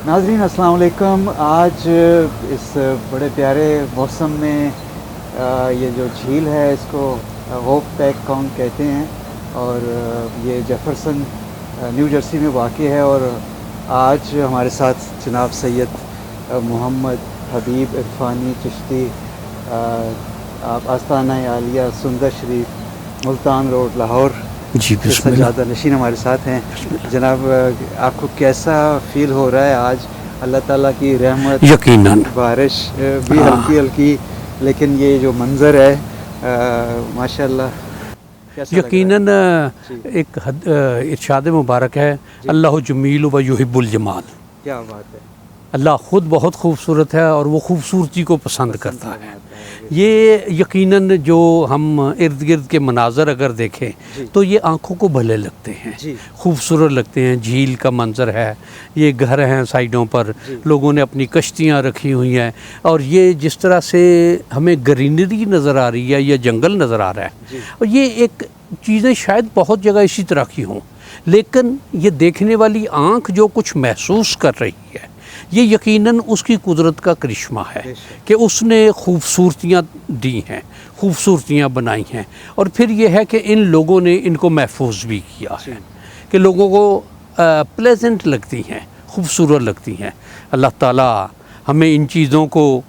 ناظرین السلام علیکم. آج اس بڑے پیارے موسم میں یہ جو جھیل ہے اس کو ہوپ پیک کانگ کہتے ہیں اور یہ جیفرسن نیو جرسی میں واقع ہے. اور آج ہمارے ساتھ جناب سید محمد حبیب عرفانی چشتی، آپ آستانہ عالیہ سندر شریف ملتان روڈ لاہور جی بسم اللہ. سجادہ نشین ہمارے ساتھ ہیں. جناب آپ کو کیسا فیل ہو رہا ہے آج؟ اللہ تعالیٰ کی رحمت، یقیناً بارش بھی ہلکی ہلکی، لیکن یہ جو منظر ہے ماشاء اللہ یقیناً ایک ارشاد مبارک ہے، اللہ جمیل و یحب الجمال. کیا بات ہے. اللہ خود بہت خوبصورت ہے اور وہ خوبصورتی کو پسند کرتا ہے. یہ یقیناً جو ہم ارد گرد کے مناظر اگر دیکھیں تو یہ آنکھوں کو بھلے لگتے ہیں، خوبصورت لگتے ہیں. جھیل کا منظر ہے، یہ گھر ہیں سائڈوں پر، لوگوں نے اپنی کشتیاں رکھی ہوئی ہیں، اور یہ جس طرح سے ہمیں گرینری نظر آ رہی ہے یا جنگل نظر آ رہا ہے، اور یہ ایک چیزیں شاید بہت جگہ اسی طرح کی ہوں، لیکن یہ دیکھنے والی آنکھ جو کچھ محسوس کر رہی ہے یہ یقیناً اس کی قدرت کا کرشمہ ہے کہ اس نے خوبصورتیاں دی ہیں، خوبصورتیاں بنائی ہیں، اور پھر یہ ہے کہ ان لوگوں نے ان کو محفوظ بھی کیا ہے کہ لوگوں کو پلیزنٹ لگتی ہیں، خوبصورت لگتی ہیں. اللہ تعالیٰ ہمیں ان چیزوں کو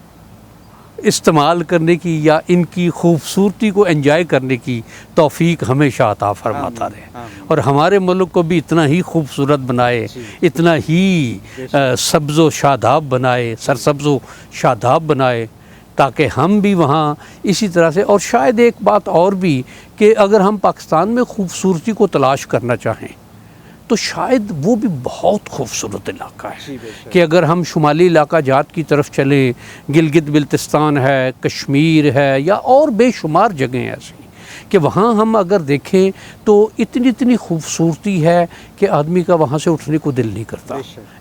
استعمال کرنے کی یا ان کی خوبصورتی کو انجوائے کرنے کی توفیق ہمیشہ عطا فرماتا رہے، اور ہمارے ملک کو بھی اتنا ہی خوبصورت بنائے، اتنا ہی سبز و شاداب بنائے، سرسبز و شاداب بنائے، تاکہ ہم بھی وہاں اسی طرح سے. اور شاید ایک بات اور بھی کہ اگر ہم پاکستان میں خوبصورتی کو تلاش کرنا چاہیں تو شاید وہ بھی بہت خوبصورت علاقہ ہے کہ اگر ہم شمالی علاقہ جات کی طرف چلیں، گلگت بلتستان ہے، کشمیر ہے، یا اور بے شمار جگہیں ایسی کہ وہاں ہم اگر دیکھیں تو اتنی خوبصورتی ہے کہ آدمی کا وہاں سے اٹھنے کو دل نہیں کرتا.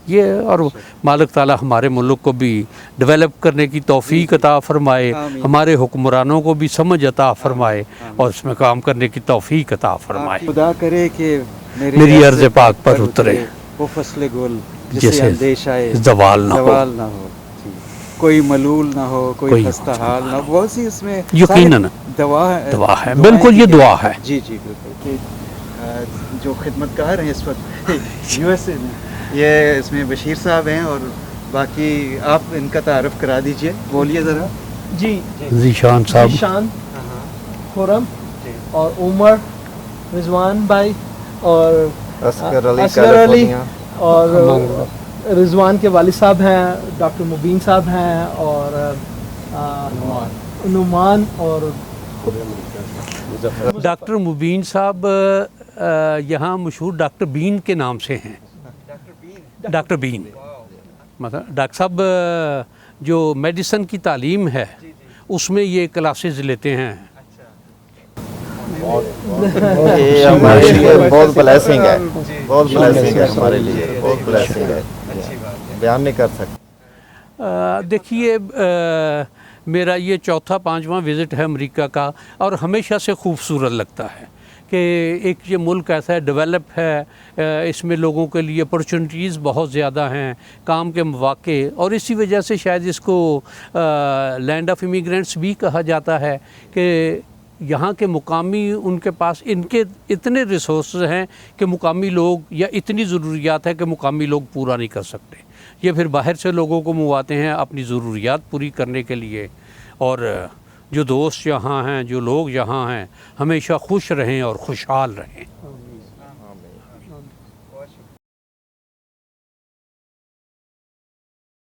یہ اور مالک تعالیٰ ہمارے ملک کو بھی ڈیولپ کرنے کی توفیق عطا فرمائے، ہمارے حکمرانوں کو بھی سمجھ عطا فرمائے اور اس میں کام کرنے کی توفیق عطا فرمائے. خدا کرے کہ میری عرض پاک پر اترے وہ فصل گل جسے اندیشہ زوال نہ ہو، کوئی ملول نہ ہو، کوئی خستہ حال نہ ہو. بہت سی اس میں یقیناً دعا ہے، بالکل یہ دعا ہے. جی بالکل. جو خدمت کار ہیں اس وقت یو ایس اے میں، یہ اس میں بشیر صاحب ہیں، اور باقی آپ ان کا تعارف کرا دیجئے. بولیے ذرا. جی ذیشان صاحب، ذیشان، خرم اور عمر، رضوان بھائی اور اصغر علی، اور رضوان کے والد صاحب ہیں ڈاکٹر مبین صاحب ہیں، اور نعمان، اور ڈاکٹر مبین صاحب یہاں مشہور ڈاکٹر بین کے نام سے ہیں. ڈاکٹر بین مطلب ڈاکٹر صاحب جو میڈیسن کی تعلیم ہے اس میں یہ کلاسز لیتے ہیں. یہ ہمارے لیے بہت بلیسنگ ہے، بہت بلیسنگ ہے ہمارے لیے، بہت بلیسنگ ہے، بیان نہیں کر سکتے. دیکھیے میرا یہ چوتھا پانچواں وزٹ ہے امریکہ کا، اور ہمیشہ سے خوبصورت لگتا ہے کہ ایک یہ ملک ایسا ہے، ڈیولپ ہے، اس میں لوگوں کے لیے اپرچونیٹیز بہت زیادہ ہیں، کام کے مواقع، اور اسی وجہ سے شاید اس کو لینڈ آف امیگرینٹس بھی کہا جاتا ہے کہ یہاں کے مقامی ان کے پاس ان کے اتنے ریسورسز ہیں کہ مقامی لوگ، یا اتنی ضروریات ہے کہ مقامی لوگ پورا نہیں کر سکتے. یہ پھر باہر سے لوگوں کو منگواتے ہیں اپنی ضروریات پوری کرنے کے لیے. اور جو دوست یہاں ہیں، جو لوگ یہاں ہیں، ہمیشہ خوش رہیں اور خوشحال رہیں.